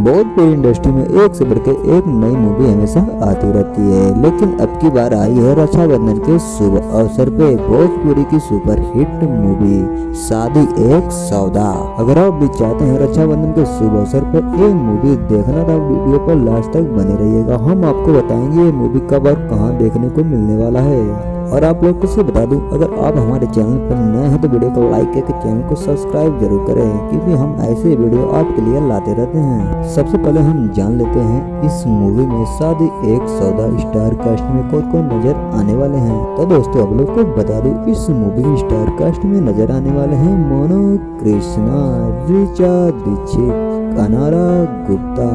Bhojpuri industry में एक से बढ़ के एक नई मूवी हमेशा आती रहती है, लेकिन अब की बार आई है रक्षाबंधन के शुभ अवसर पे भोजपुरी की सुपर हिट मूवी शादी एक सौदा। अगर आप भी चाहते हैं रक्षाबंधन के शुभ अवसर पर ये मूवी देखना तो वीडियो पर लास्ट तक बने रहिएगा। हम आपको बताएंगे ये मूवी कब और कहां देखने को मिलने वाला है। और आप लोग को से बता दूं, अगर आप हमारे चैनल पर नए हैं तो वीडियो को लाइक करके चैनल को सब्सक्राइब जरूर करें, क्योंकि हम ऐसे वीडियो आपके लिए लाते रहते हैं। सबसे पहले हम जान लेते हैं इस मूवी में शादी एक सौदा स्टार कास्ट में कौन कौन नजर आने वाले हैं। तो दोस्तों आप लोग को बता दूं, इस मूवी में स्टार कास्ट में नजर आने वाले हैं मोनो कृष्णा, ऋचा दीक्षित, कनारा गुप्ता,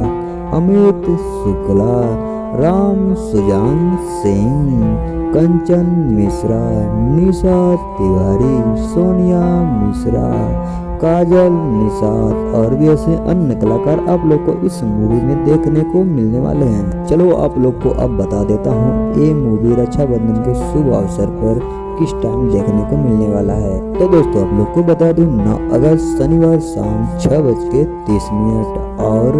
अमित शुक्ला, राम सुजान सिंह, कंचन मिश्रा, निशा तिवारी, सोनिया मिश्रा, काजल निषाद और भी ऐसे अन्य कलाकार आप लोग को इस मूवी में देखने को मिलने वाले हैं। चलो आप लोग को अब बता देता हूँ ये मूवी रक्षाबंधन के शुभ अवसर पर किस टाइम देखने को मिलने वाला है। तो दोस्तों आप लोग को बता दूं 9 अगस्त शनिवार शाम 6:30 और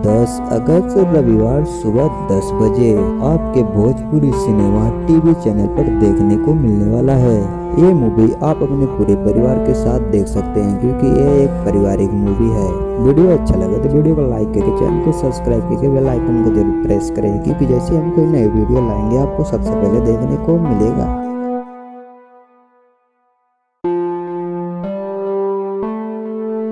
10 अगस्त रविवार सुबह 10 बजे आपके भोजपुरी सिनेमा टीवी चैनल पर देखने को मिलने वाला है। ये मूवी आप अपने पूरे परिवार के साथ देख सकते हैं, क्योंकि ये एक पारिवारिक मूवी है। वीडियो अच्छा लगे तो वीडियो को लाइक करके चैनल को सब्सक्राइब करके बेल आइकन को जरूर प्रेस करें, क्योंकि जैसे हम कोई नई वीडियो लाएंगे आपको सबसे पहले देखने को मिलेगा।